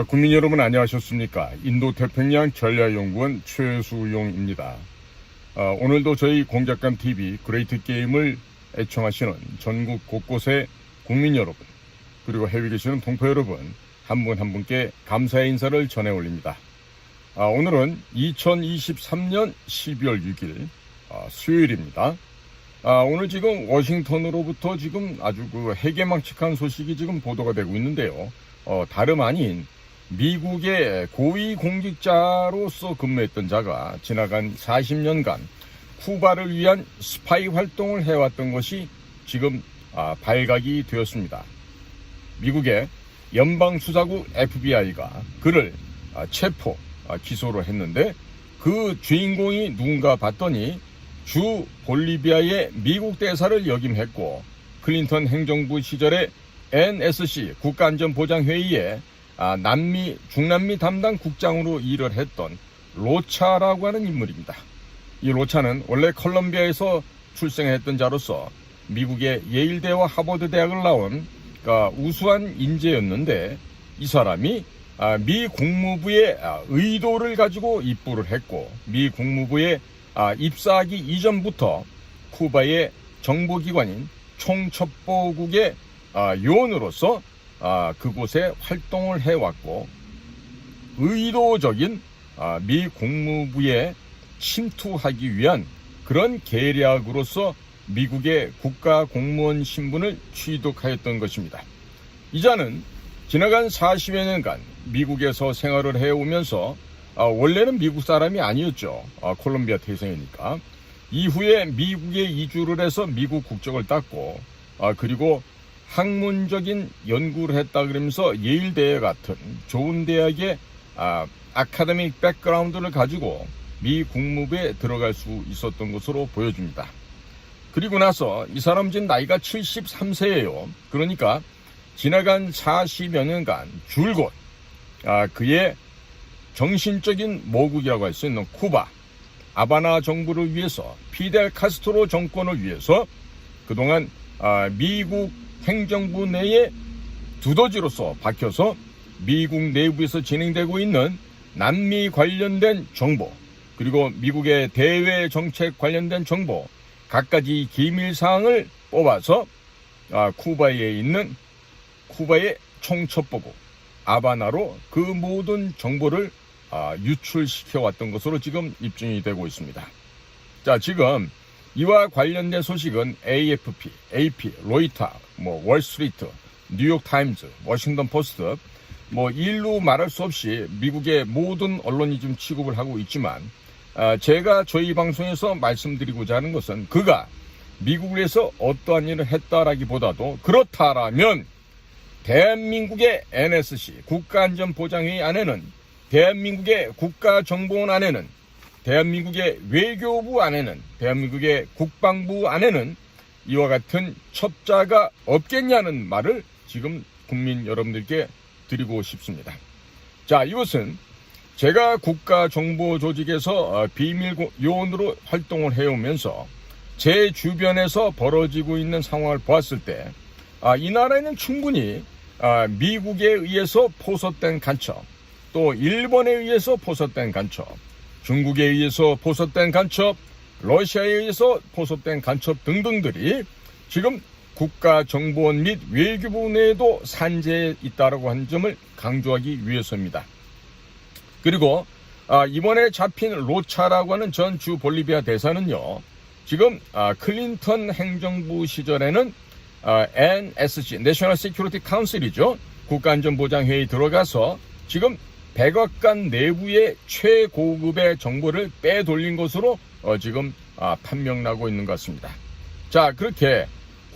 국민 여러분 안녕하셨습니까? 인도태평양 전략연구원 최수용입니다. 오늘도 저희 공작감TV 그레이트 게임을 애청하시는 전국 곳곳의 국민 여러분, 그리고 해외에 계시는 동포 여러분 한 분 한 분께 감사의 인사를 전해 올립니다. 오늘은 2023년 12월 6일 수요일입니다. 오늘 지금 워싱턴으로부터 지금 아주 해괴망측한 소식이 지금 보도가 되고 있는데요. 다름 아닌 미국의 고위공직자로서 근무했던 자가 지나간 40년간 쿠바를 위한 스파이 활동을 해왔던 것이 지금 발각이 되었습니다. 미국의 연방수사국 FBI가 그를 체포, 기소를 했는데 그 주인공이 누군가 봤더니 주 볼리비아의 미국 대사를 역임했고 클린턴 행정부 시절에 NSC 국가안전보장회의에 중남미 담당 국장으로 일을 했던 로차라고 하는 인물입니다. 이 로차는 원래 컬럼비아에서 출생했던 자로서 미국의 예일대와 하버드 대학을 나온 우수한 인재였는데, 이 사람이 미 국무부의 의도를 가지고 입부를 했고, 미 국무부에 입사하기 이전부터 쿠바의 정보기관인 총첩보국의 요원으로서 그곳에 활동을 해왔고, 의도적인 미 국무부에 침투하기 위한 그런 계략으로서 미국의 국가공무원 신분을 취득하였던 것입니다. 이자는 지나간 40여 년간 미국에서 생활을 해오면서 원래는 미국 사람이 아니었죠. 콜롬비아 태생이니까. 이후에 미국에 이주를 해서 미국 국적을 땄고, 그리고 학문적인 연구를 했다 그러면서 예일대와 같은 좋은 대학의 아카데믹 백그라운드를 가지고 미 국무부에 들어갈 수 있었던 것으로 보여집니다. 그리고 나서 이 사람 지금 나이가 73세예요. 그러니까 지나간 40여 년간 줄곧 그의 정신적인 모국이라고 할 수 있는 쿠바, 아바나 정부를 위해서, 피델 카스트로 정권을 위해서 그동안 미국 행정부 내에 두더지로서 박혀서 미국 내부에서 진행되고 있는 남미 관련된 정보, 그리고 미국의 대외 정책 관련된 정보, 갖가지 기밀사항을 뽑아서 쿠바에 있는 쿠바의 총첩보국 아바나로 그 모든 정보를 유출시켜 왔던 것으로 지금 입증이 되고 있습니다. 자, 지금 이와 관련된 소식은 AFP, AP, 로이터, 월스트리트, 뉴욕타임즈, 워싱턴 포스트, 일로 말할 수 없이 미국의 모든 언론이 좀 취급을 하고 있지만, 제가 저희 방송에서 말씀드리고자 하는 것은 그가 미국을 위해서 어떠한 일을 했다라기보다도 그렇다라면 대한민국의 NSC 국가안전보장회의 안에는, 대한민국의 국가정보원 안에는, 대한민국의 외교부 안에는, 대한민국의 국방부 안에는 이와 같은 첩자가 없겠냐는 말을 지금 국민 여러분들께 드리고 싶습니다. 자, 이것은 제가 국가정보조직에서 비밀 요원으로 활동을 해오면서 제 주변에서 벌어지고 있는 상황을 보았을 때, 이 나라에는 충분히 미국에 의해서 포섭된 간첩, 또 일본에 의해서 포섭된 간첩, 중국에 의해서 포섭된 간첩, 러시아에 의해서 포섭된 간첩 등등들이 지금 국가정보원 및 외교부 내에도 산재해 있다고 하는 점을 강조하기 위해서입니다. 그리고 이번에 잡힌 로차라고 하는 전 주 볼리비아 대사는요, 지금 클린턴 행정부 시절에는 NSC, National Security Council이죠. 국가안전보장회의에 들어가서 지금 백악관 내부의 최고급의 정보를 빼돌린 것으로 지금 판명나고 있는 것 같습니다. 자, 그렇게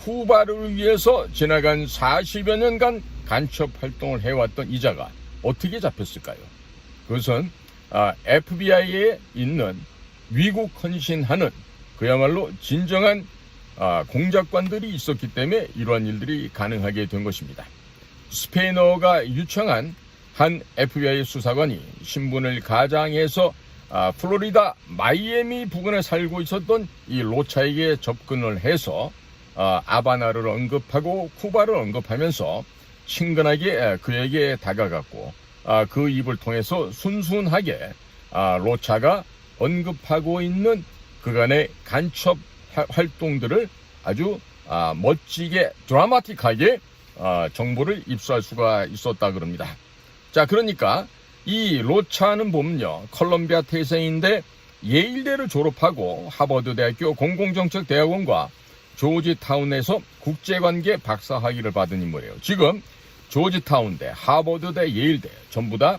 쿠바를 위해서 지나간 40여 년간 간첩 활동을 해왔던 이자가 어떻게 잡혔을까요? 그것은 FBI에 있는 위국 헌신하는 그야말로 진정한 공작관들이 있었기 때문에 이러한 일들이 가능하게 된 것입니다. 스페인어가 유창한 한 FBI 수사관이 신분을 가장해서 플로리다 마이애미 부근에 살고 있었던 이 로차에게 접근을 해서 아바나를 언급하고 쿠바를 언급하면서 친근하게 그에게 다가갔고, 그 입을 통해서 순순하게 로차가 언급하고 있는 그간의 간첩 활동들을 아주 멋지게 드라마틱하게 정보를 입수할 수가 있었다 그럽니다. 자, 그러니까 이 로차는 보면요, 컬럼비아 태생인데 예일대를 졸업하고 하버드대학교 공공정책대학원과 조지타운에서 국제관계 박사학위를 받은 인물이에요. 지금 조지타운대, 하버드대, 예일대 전부 다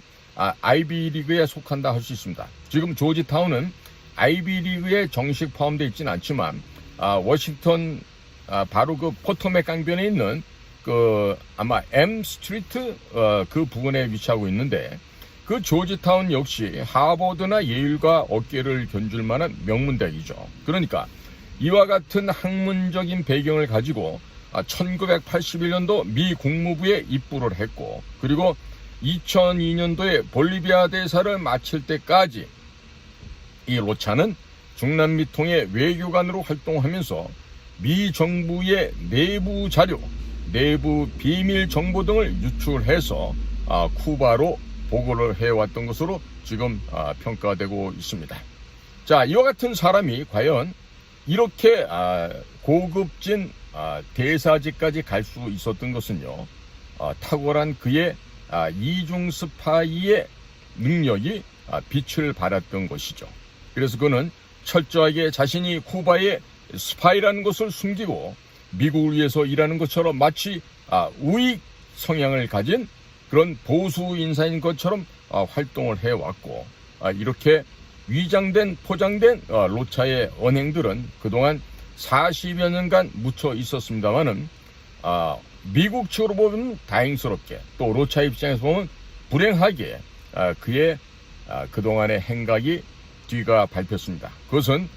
아이비리그에 속한다 할 수 있습니다. 지금 조지타운은 아이비리그에 정식 포함되어 있지는 않지만 워싱턴 바로 그 포토맥 강변에 있는 그 아마 M 스트리트 그 부근에 위치하고 있는데, 그 조지타운 역시 하버드나 예일과 어깨를 견줄 만한 명문대학이죠. 그러니까 이와 같은 학문적인 배경을 가지고 1981년도 미 국무부에 입부를 했고, 그리고 2002년도에 볼리비아 대사를 마칠 때까지 이 로차는 중남미 통의 외교관으로 활동하면서 미 정부의 내부 자료, 내부 비밀 정보 등을 유출해서 쿠바로 보고를 해왔던 것으로 지금 평가되고 있습니다. 자, 이와 같은 사람이 과연 이렇게 고급진 대사직까지 갈 수 있었던 것은요, 탁월한 그의 이중 스파이의 능력이 빛을 발했던 것이죠. 그래서 그는 철저하게 자신이 쿠바의 스파이라는 것을 숨기고 미국을 위해서 일하는 것처럼 마치 우익 성향을 가진 그런 보수 인사인 것처럼 활동을 해왔고, 이렇게 위장된 포장된 로차의 언행들은 그동안 40여 년간 묻혀 있었습니다만은 미국 측으로 보면 다행스럽게, 또 로차 입장에서 보면 불행하게 그의 그동안의 행각이 뒤가 밟혔습니다. 그것은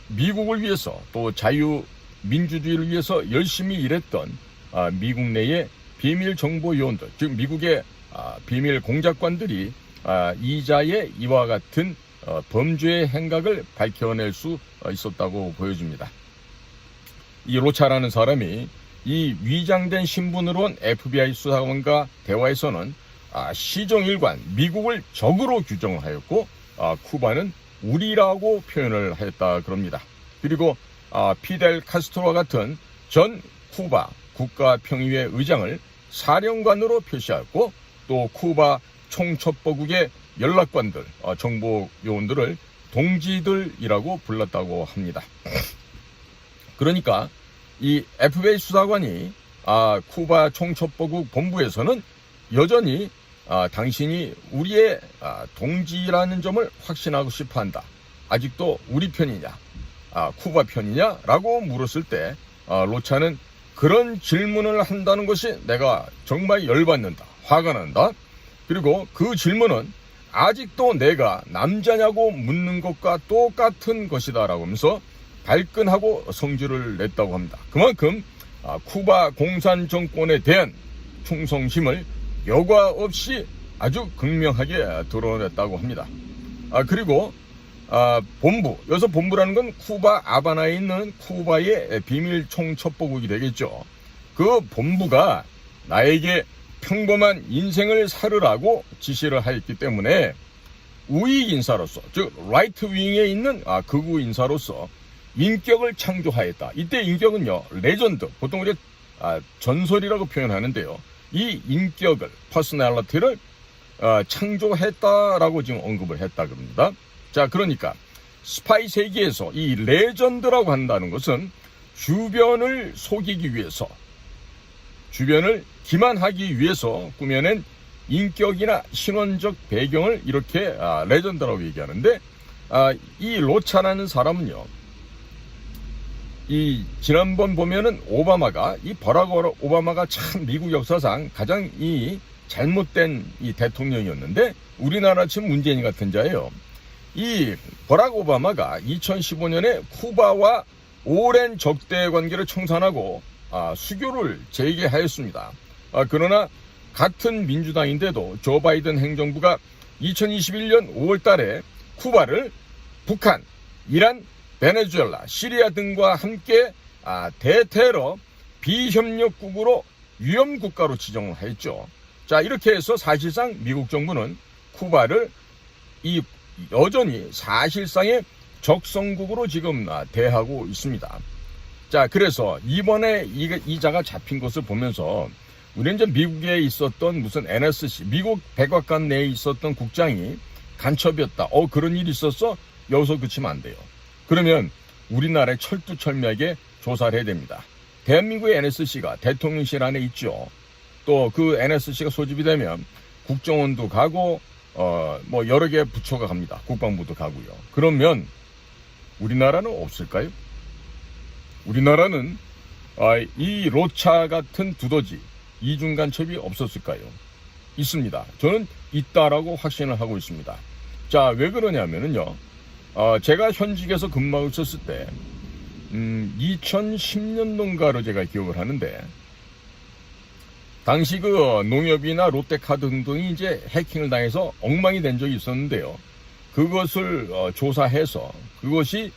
미국을 위해서 또 자유민주주의를 위해서 열심히 일했던 미국 내의 비밀 정보 요원들, 즉 미국의 비밀 공작관들이 이자의 이와 같은 범죄의 행각을 밝혀낼 수 있었다고 보여집니다. 이 로차라는 사람이 이 위장된 신분으로 온 FBI 수사관과 대화에서는 시정일관 미국을 적으로 규정을 하였고, 쿠바는 우리라고 표현을 했다 그럽니다. 그리고 피델 카스트로와 같은 전 쿠바 국가평의회 의장을 사령관으로 표시하였고, 또 쿠바 총첩보국의 연락관들, 정보 요원들을 동지들이라고 불렀다고 합니다. 그러니까 이 FBI 수사관이 쿠바 총첩보국 본부에서는 여전히 당신이 우리의 동지라는 점을 확신하고 싶어한다. 아직도 우리 편이냐, 쿠바 편이냐? 라고 물었을 때 로차는 그런 질문을 한다는 것이 내가 정말 열받는다, 화가 난다. 그리고 그 질문은 아직도 내가 남자냐고 묻는 것과 똑같은 것이다 라고 하면서 발끈하고 성질을 냈다고 합니다. 그만큼 쿠바 공산 정권에 대한 충성심을 여과 없이 아주 극명하게 드러냈다고 합니다. 그리고 본부, 여기서 본부라는 건 쿠바 아바나에 있는 쿠바의 비밀 총첩보국이 되겠죠. 그 본부가 나에게 평범한 인생을 살으라고 지시를 하였기 때문에 우익 인사로서, 즉 라이트 윙에 있는 극우 인사로서 인격을 창조하였다. 이때 인격은요, 레전드, 보통 우리가 전설이라고 표현하는데요, 이 인격을, 퍼스널리티를 창조했다라고 지금 언급을 했다 그럽니다. 자, 그러니까 스파이 세계에서 이 레전드라고 한다는 것은 주변을 속이기 위해서, 주변을 기만하기 위해서 꾸며낸 인격이나 신원적 배경을 이렇게 레전드라고 얘기하는데, 이 로차라는 사람은요, 이 지난번 보면은 이 버락 오바마가 참 미국 역사상 가장 이 잘못된 이 대통령이었는데, 우리나라 지금 문재인 같은 자예요. 이 버락 오바마가 2015년에 쿠바와 오랜 적대 관계를 청산하고 수교를 재개하였습니다. 그러나 같은 민주당인데도 조 바이든 행정부가 2021년 5월 달에 쿠바를 북한, 이란, 베네수엘라, 시리아 등과 함께 대테러 비협력국으로 위험국가로 지정을 했죠. 자, 이렇게 해서 사실상 미국 정부는 쿠바를 여전히 사실상의 적성국으로 지금 대하고 있습니다. 자, 그래서 이번에 이자가 잡힌 것을 보면서 우리는 이제 미국에 있었던 무슨 NSC, 미국 백악관 내에 있었던 국장이 간첩이었다. 그런 일이 있었어? 여기서 그치면 안 돼요. 그러면 우리나라에 철두철미하게 조사를 해야 됩니다. 대한민국의 NSC가 대통령실 안에 있죠. 또 그 NSC가 소집이 되면 국정원도 가고 뭐 여러 개 부처가 갑니다. 국방부도 가고요. 그러면 우리나라는 없을까요? 우리나라는 이 로차 같은 두더지 이중 간첩이 없었을까요? 있습니다. 저는 있다라고 확신을 하고 있습니다. 자, 왜 그러냐면은요. 제가 현직에서 근무하고 있었을 때 2010년도인가로 제가 기억을 하는데, 당시 그 농협이나 롯데카드 등등이 이제 해킹을 당해서 엉망이 된 적이 있었는데요. 그것을 조사해서 그것이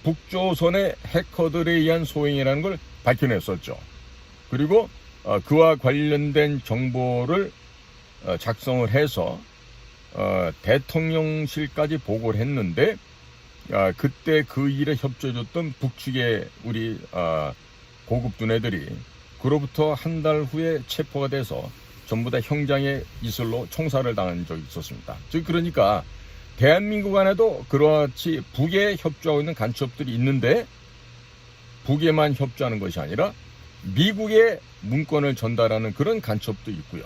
북조선의 해커들에 의한 소행이라는 걸 밝혀냈었죠. 그리고 그와 관련된 정보를 작성을 해서 대통령실까지 보고를 했는데, 그때 그 일에 협조해줬던 북측의 우리 고급 두뇌들이 그로부터 한 달 후에 체포가 돼서 전부 다 형장의 이슬로 총살을 당한 적이 있었습니다. 즉 그러니까 대한민국 안에도 그렇지 북에 협조하고 있는 간첩들이 있는데, 북에만 협조하는 것이 아니라 미국에 문건을 전달하는 그런 간첩도 있고요.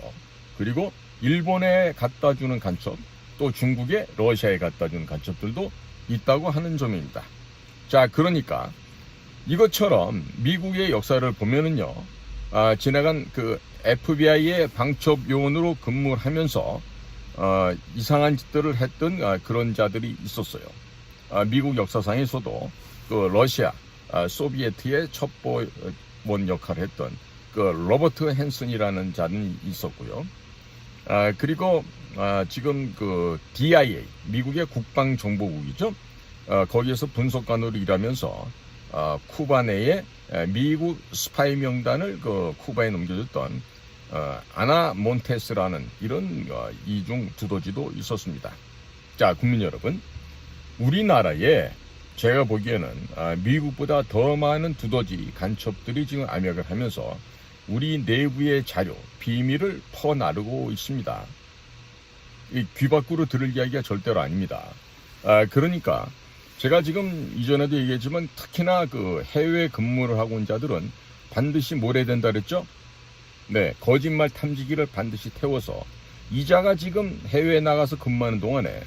그리고 일본에 갖다 주는 간첩, 또 중국에, 러시아에 갖다 주는 간첩들도 있다고 하는 점입니다. 자, 그러니까 이것처럼 미국의 역사를 보면은요, 지나간 그 FBI의 방첩 요원으로 근무를 하면서 이상한 짓들을 했던 그런 자들이 있었어요. 미국 역사상에서도 그 러시아, 소비에트의 첩보원 역할을 했던 그 로버트 헨슨이라는 자는 있었고요. 그리고 지금 그 DIA, 미국의 국방정보국이죠. 거기에서 분석관으로 일하면서 쿠바 내에 미국 스파이 명단을 그 쿠바에 넘겨줬던 아나 몬테스라는 이런 이중 두더지도 있었습니다. 자, 국민 여러분, 우리나라에 제가 보기에는 미국보다 더 많은 두더지 간첩들이 지금 암약을 하면서 우리 내부의 자료, 비밀을 퍼나르고 있습니다. 귀 밖으로 들을 이야기가 절대로 아닙니다. 그러니까 제가 지금 이전에도 얘기했지만 특히나 그 해외 근무를 하고 온 자들은 반드시 뭘 해야 된다 그랬죠? 네, 거짓말 탐지기를 반드시 태워서 이자가 지금 해외에 나가서 근무하는 동안에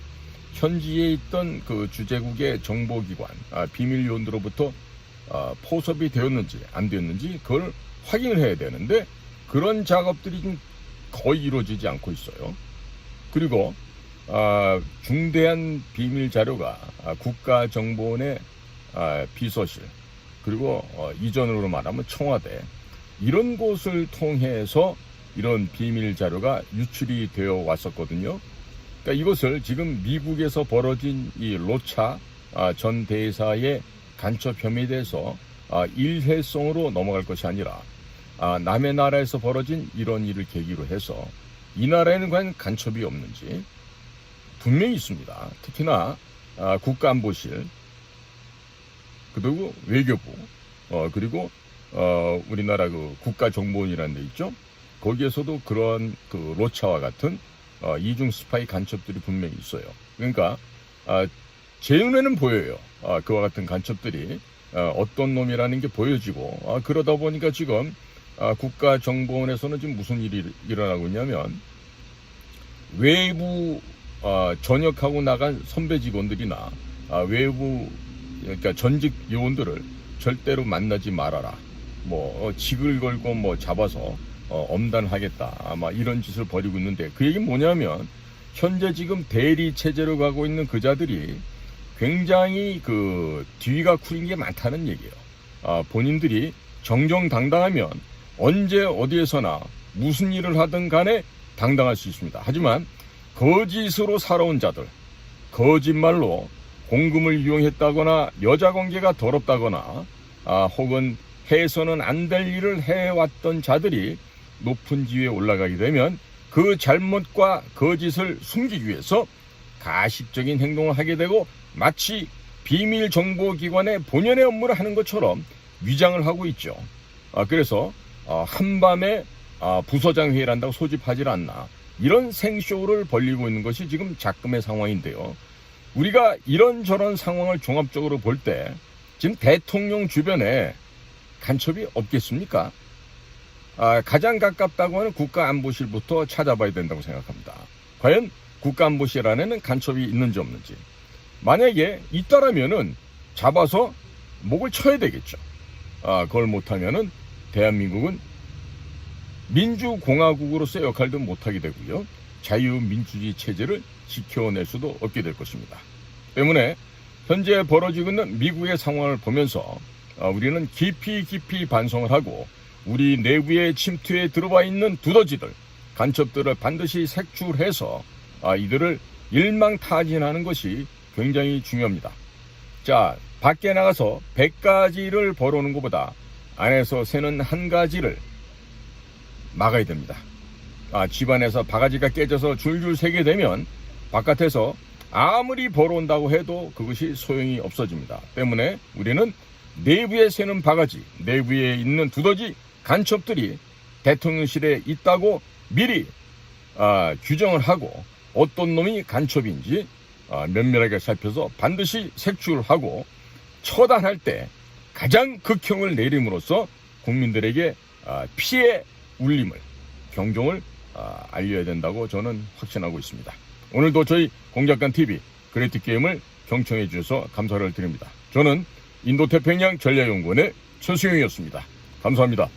현지에 있던 그 주재국의 정보기관, 비밀 요원들로부터 포섭이 되었는지 안 되었는지 그걸 확인을 해야 되는데, 그런 작업들이 좀 거의 이루어지지 않고 있어요. 그리고 중대한 비밀 자료가 국가정보원의 비서실, 그리고 이전으로 말하면 청와대, 이런 곳을 통해서 이런 비밀 자료가 유출이 되어 왔었거든요. 그러니까 이것을 지금 미국에서 벌어진 이 로차 전 대사의 간첩 혐의에 대해서 일회성으로 넘어갈 것이 아니라 남의 나라에서 벌어진 이런 일을 계기로 해서 이 나라에는 과연 간첩이 없는지 분명히 있습니다. 특히나 국가안보실, 그리고 외교부, 그리고 우리나라 그 국가정보원이라는 데 있죠. 거기에서도 그런 그 로차와 같은 이중 스파이 간첩들이 분명히 있어요. 그러니까 제 눈에는 보여요. 그와 같은 간첩들이 어떤 놈이라는 게 보여지고, 그러다 보니까 지금 국가정보원에서는 지금 무슨 일이 일어나고 있냐면, 외부 전역하고 나간 선배 직원들이나 외부, 그러니까 전직 요원들을 절대로 만나지 말아라. 뭐 직을 걸고 뭐 잡아서 엄단하겠다. 아마 이런 짓을 벌이고 있는데, 그 얘기는 뭐냐면 현재 지금 대리 체제로 가고 있는 그자들이 굉장히 그 뒤가 쿠린 게 많다는 얘기예요. 본인들이 정정당당하면 언제 어디에서나 무슨 일을 하든 간에 당당할 수 있습니다. 하지만 거짓으로 살아온 자들, 거짓말로 공금을 이용했다거나 여자 관계가 더럽다거나 혹은 해서는 안 될 일을 해왔던 자들이 높은 지위에 올라가게 되면 그 잘못과 거짓을 숨기기 위해서 가식적인 행동을 하게 되고 마치 비밀정보기관의 본연의 업무를 하는 것처럼 위장을 하고 있죠. 그래서 한밤에 부서장 회의를 한다고 소집하질 않나, 이런 생쇼를 벌이고 있는 것이 지금 작금의 상황인데요. 우리가 이런저런 상황을 종합적으로 볼 때 지금 대통령 주변에 간첩이 없겠습니까? 가장 가깝다고 하는 국가안보실부터 찾아봐야 된다고 생각합니다. 과연 국가안보실 안에는 간첩이 있는지 없는지. 만약에 있다라면은 잡아서 목을 쳐야 되겠죠. 그걸 못하면은 대한민국은 민주공화국으로서의 역할도 못하게 되고요. 자유민주주의 체제를 지켜낼 수도 없게 될 것입니다. 때문에 현재 벌어지고 있는 미국의 상황을 보면서 우리는 깊이 반성을 하고 우리 내부의 침투에 들어와 있는 두더지들, 간첩들을 반드시 색출해서 이들을 일망타진하는 것이 굉장히 중요합니다. 자, 밖에 나가서 100가지를 벌어오는 것보다 안에서 새는 한 가지를 막아야 됩니다. 집안에서 바가지가 깨져서 줄줄 새게 되면 바깥에서 아무리 벌어온다고 해도 그것이 소용이 없어집니다. 때문에 우리는 내부에 새는 바가지, 내부에 있는 두더지, 간첩들이 대통령실에 있다고 미리 규정을 하고 어떤 놈이 간첩인지 면밀하게 살펴서 반드시 색출하고 처단할 때 가장 극형을 내림으로써 국민들에게 피해 울림을, 경종을 알려야 된다고 저는 확신하고 있습니다. 오늘도 저희 공작관TV 그레이트게임을 경청해 주셔서 감사를 드립니다. 저는 인도태평양 전략연구원의 최수영이었습니다. 감사합니다.